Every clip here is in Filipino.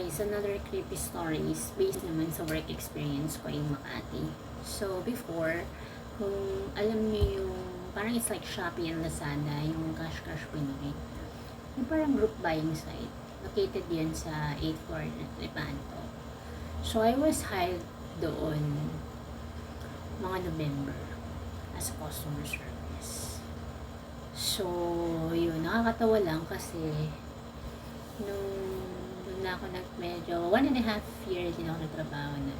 guys, another creepy stories based naman sa work experience ko in Makati. So before, kung alam niyo yung parang it's like Shopee and Lazada, yung Cash Cash Pinoy, yung parang group buying site, located yan sa 8th floor ng Lepanto. So I was hired doon mga November as a customer service. So yun, nakakatawa lang kasi nung na ako medyo 1.5 years din ako nagtrabaho na.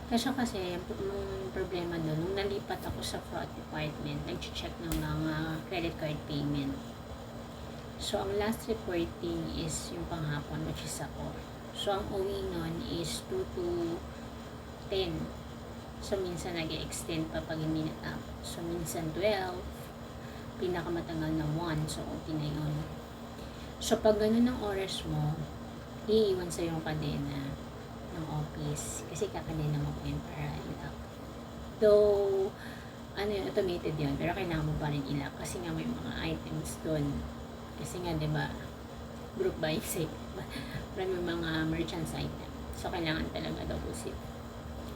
Kasi yung problema doon, nung nalipat ako sa fraud department, nag-check ng mga credit card payment. So, ang last reporting is yung panghapon, which is ako. So, ang uwi nun is 2 to 10. So, minsan nag-extend pa pag hindi natapos. So, minsan 12, pinakamatagal na 1, so okay na yun. So, pag gano'n ang oras mo, iiwan sa yung kadena ng office. Kasi kakadena mo po yun para ilak. Though, automated yun. Pero kailangan mo pa rin ilak. Kasi nga may mga items doon. Kasi nga, diba, group buying site. Pero may mga merchants item. So, kailangan talaga double zip.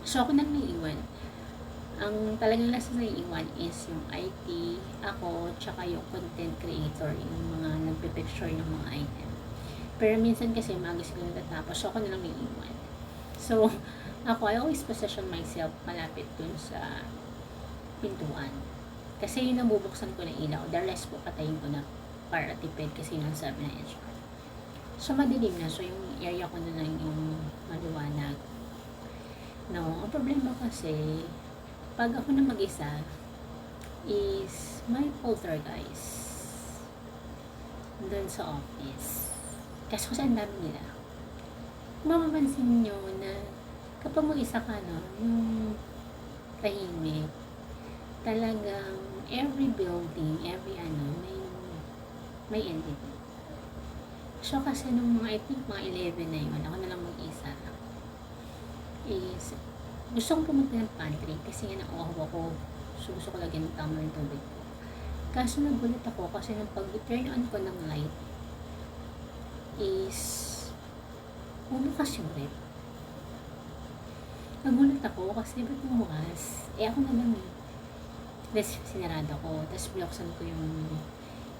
So, ako nang naiiwan. Ang talagang last na iwan is yung IT, ako, tsaka yung content creator, yung mga nagpipicture ng mga item. Pero minsan kasi maaga sila natatapos, so ako na lang may iwan. So, ako, I always position myself malapit dun sa pintuan. Kasi yung nabubuksan ko na ilaw, the rest po patayin ko na para tipid kasi nang sabi na HR. So, madilim na. So, yung area ko na lang yung maliwanag. No, ang problema kasi, pag ako na mag-isa, is may poltergeist doon sa office. Kasi ang dami nila. Mapapansin nyo na kapag mag-isa ka, no, yung tahimik, talagang every building, every may entity. So, kasi nung mga, I think, mga 11 na yun, ako na lang mag-isa, is gusto kong pumunta ng pantry kasi nga nauuhaw ako. So, gusto ko lagyan ng tumbler ng tubig ko. Kaso nagulat ako kasi nung pag-turn on ko ng light is bumukas yung rep. Nagulat ako kasi ba't bumukas? Ako na lang eh. Tapos sinarado ko. Tapos binuksan ko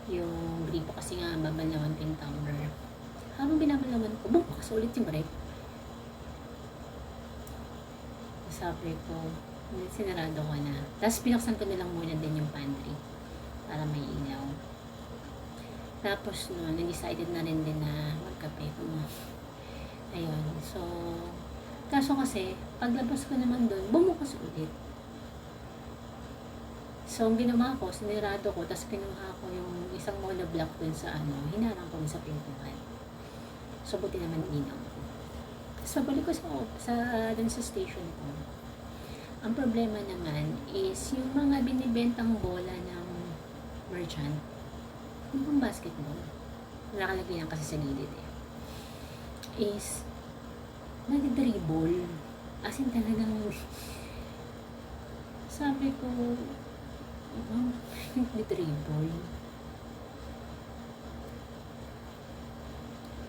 yung gripo kasi nga babalawan ko yung tumbler. Habang binabalawan ko, bumukas ulit yung rep. Sabi ko, sinarado ko na. Tapos pinuksan ko na lang muna din yung pantry para may ilaw. Tapos nag-decided na rin din na magkape. Ayun. So, kaso kasi, paglabas ko naman doon, bumukas ulit. So, ang ginawa ko, sinarado ko, tapos kinuha ko yung isang monoblock doon sa hinarang ko sa pintuan. So, buti naman inaw ko. So, balik ko dun sa station ko. Ang problema naman is yung mga binibentang bola ng merchant, yung pang basketball, nakalagay lang kasi sa gilid is nag-dribble. As in talagang sabi ko, nag-dribble.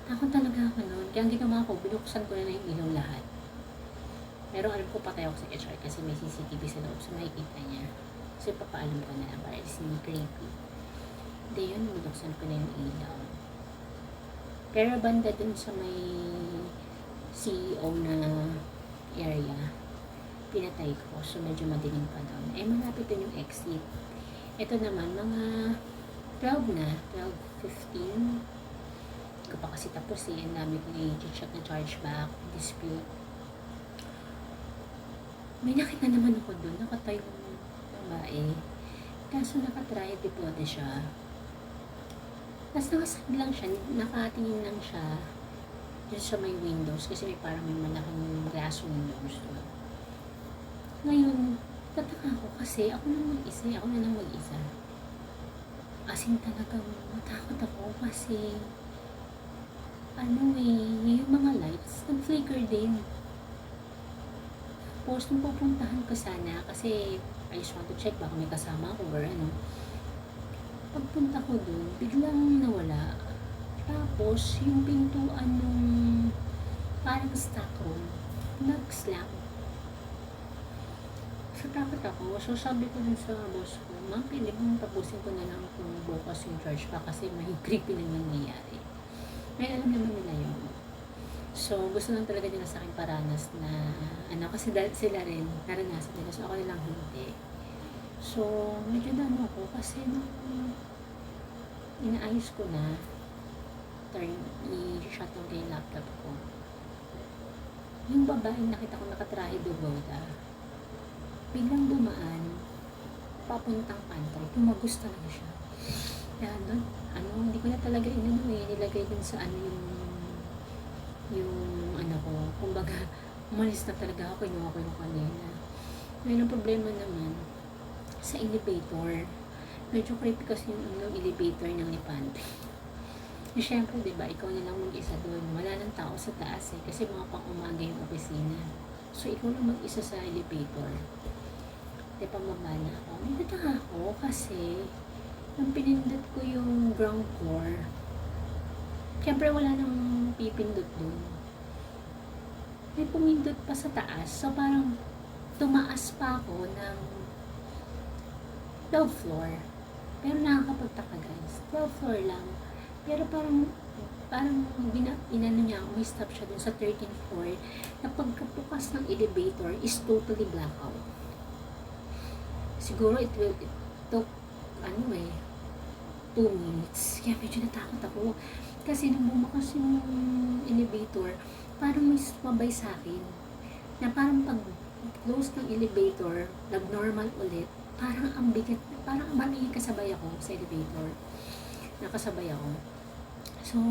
Takot talaga ako noon. Kaya ang ginawa ko, binuksan ko na yung ilaw lahat. Pero alam ko patay ako sa HR kasi may CCTV sa loob, so makikita niya. So papaalam ko na lang para hindi creepy. Hindi yun, binuksan ko na yung ilaw. Pero banda dun sa may CEO na area, pinatay ko. So medyo madilim pa doon. Malapit dun yung exit. Ito naman, mga 12 na, 12:15. Ko pa kasi tapos ang dami kong i-check na chargeback, dispute. May nakita naman ako doon, nakatayo ng babae. Kaso naka-tripod siya. Tapos nakasad lang siya, nakatingin lang siya dun sa may windows kasi may parang may malaking glass windows doon. Ngayon, tataka ako kasi ako na lang mag-isa. As in talagang matakot ako kasi yung mga lights, nag-flicker din. Tapos, nung pupuntahan ko sana, kasi I just want to check baka may kasama ako or Pagpunta ko dun, biglang nawala. Tapos, yung pintuan nung stock room, nag-slam. So, takot ako. So, sabi ko dun sa boss ko, ma'am, pwede mong tapusin ko na lang kung bukas yung charge pa kasi may creepy na nangyayari. May alam naman nila yun. So, gusto lang talaga nila sa akin paranas na, kasi sila rin, naranasan nila. So, ako lang hindi. So, medyo dano ako kasi nung inaayos ko na, i-shutdown ko yung laptop ko. Yung babae nakita ko nakatrahe Bogoda, biglang dumaan, papuntang pantry, tumagos talaga siya. Kaya doon, hindi ko na talaga nilagay dun sa yung ko, kumbaga, umalis na talaga ako, kinuha ko yung kanina. Ngayon, ang problema naman, sa elevator, medyo creepy kasi yung elevator ng Lipante. E syempre, diba, ikaw na lang mag-isa doon. Wala nang tao sa taas kasi mga pang-umaga yung opisina. So, ikaw lang mag-isa sa elevator. Di pamaba na ako. May nataka ako kasi nung pinindot ko yung ground floor, syempre wala nang pipindot doon. May pumindot pa sa taas. So, parang tumaas pa ako ng 12th floor. Pero nakakapagtaka guys. 12th floor lang. Pero parang inano niya, may stop siya dun sa 13th floor na pagkabukas ng elevator is totally blackout. Siguro it took 2 minutes. Kaya medyo natakot ako. Kasi nung bumakas yung elevator, parang may sumabay sa akin. Na parang pag close ng elevator, nag-normal ulit, parang ang bigat, parang may kasabay ako sa elevator. Nakasabay ako. So,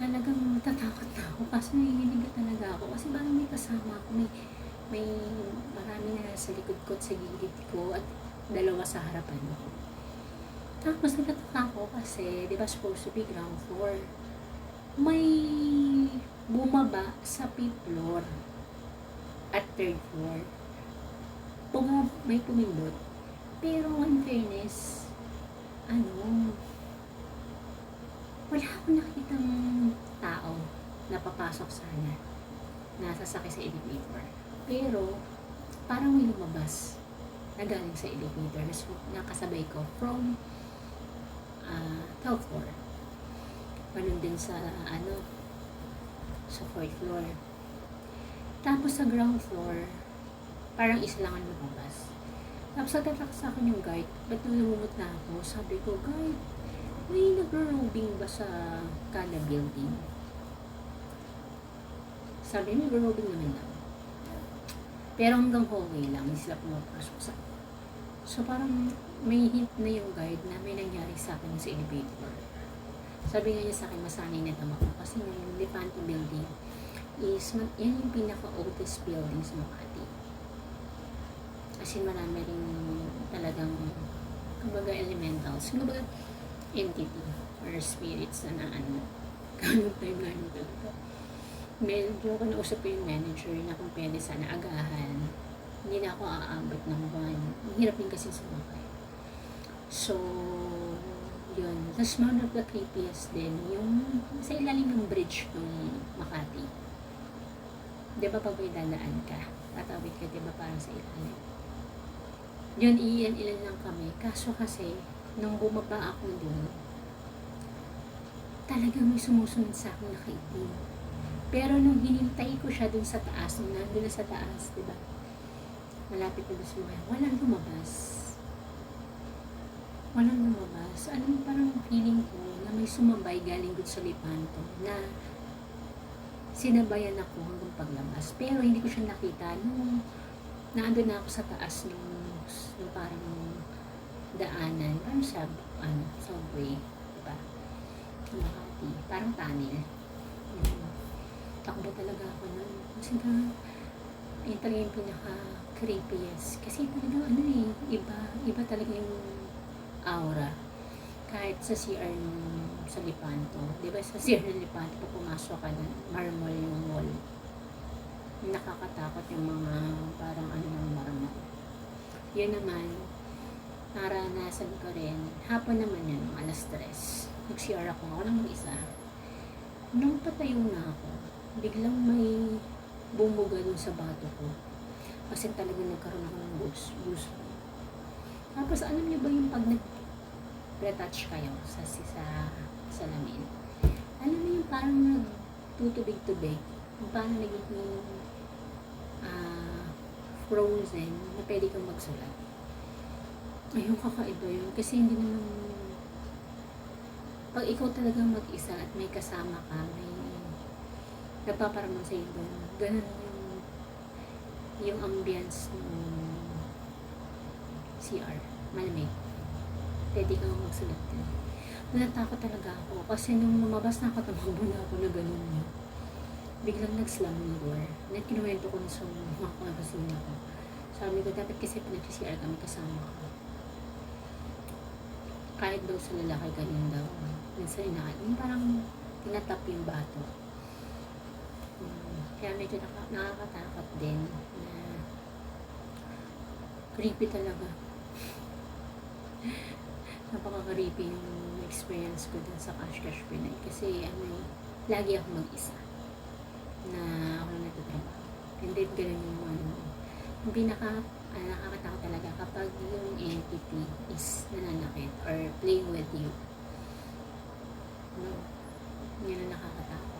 talagang natatakot na ako kasi nanginginig talaga ako kasi parang may kasama ako, may marami na sa likod ko at sa gilid ko at dalawa sa harapan ko. Tapos natataka ako kasi, di ba supposed to be ground floor, may bumaba sa 5th floor at 3rd floor. May pumindot. Pero in fairness, wala akong nakitang tao na papasok sana na sasakay sa elevator. Pero, parang may lumabas na galing sa elevator na nakasabay ko from 12th floor. Ganun din sa sa 4th floor. Tapos sa ground floor, parang isa lang ang lumabas. Tapos nagtatak sa akin yung guide. Ba't nalumumot na ako? Sabi ko, guide, may nagro-robing ba sa Kana building? Sabi, may nagro-robing naman lang. Pero hanggang hallway lang, hindi sila pumapasok sa. So parang may hint na yung guide na may nangyari sa akin sa elevator. Sabi nga niya sa akin, masanay na tama ko. Kasi yung Lipante building is, yan yung pinaka-oldest building sa Makati. Kasi marami rin talagang, kumbaga elementals, kumbaga entity or spirits na ganong time na yun talaga. Medyo nausap ko yung manager na kung pwede sana agahan. Hindi na ako aabot ng buwan. Hirap din kasi sumakay. So, yun. Tapos one of the creepiest din, yung sa ilalim ng bridge ng Makati. Di ba pag may dadaan ka? Tatawid ka, di ba parang sa ilalim? Yun, ilan lang kami. Kaso kasi, nung bumaba ako doon, talagang may sumusunod sa akin na kaitim. Pero nung hinintay ko siya doon sa taas, nung nandun na sa taas, diba? Malapit na doon sa mga, walang lumabas. Walang lumabas. Parang feeling ko na may sumabay galing doon sa Lipanto na sinabayan ako hanggang paglabas. Pero hindi ko siya nakita nung naandun na ako sa taas nung parang daanan, parang subway, diba? Makati, parang tunnel. Takbo talaga ako nun. Kasi yun talaga yung pinaka-creepiest. Kasi talaga iba talaga yung aura. Kahit sa CR sa Lipanto. Diba sa CR ng Lipanto, pag pumasok ka na, marmol yung wall. Nakakatakot yung mga parang ng marmol. Yun naman, naranasan ko rin. Hapon naman yun, alas 3. Nag-CR ako lang mag-isa. Nung patayo na ako, biglang may bumuga dun sa bato ko. Kasi talaga nagkaroon ako ng goose. Tapos alam niyo ba yung pag nag-retouch kayo sa salamin? Alam niyo yung parang nagtutubig-tubig. Yung parang nagiging frozen na pwede kang magsulat. Ayun, kakaiba yun. Kasi hindi naman, pag ikaw talaga mag-isa at may kasama ka, may nagpaparamdam sa iyo doon, ganun yung ambience ng CR, malamig. Pwede kang magsulat din. Natakot talaga ako kasi nung lumabas na ako, tumakbo na ako na ganun yun. Biglang nag-slam yung door. Kinuwento ko na sa mga kabasina ko. Sabi ko, dapat kasi pinag-CR kami kasama ko. Kahit daw sa lalaki, ganyan daw. Minsan yung parang tinatap yung bato. Kaya medyo nakakatakot din na creepy talaga. Napaka-creepy yung experience ko dun sa Cash Pinay. Kasi lagi ako mag-isa na ako na nagtatrabaho. And then ganun yung nakakatakot talaga kapag yung entity is nananakit or playing with you. Yun ang nakakatakot.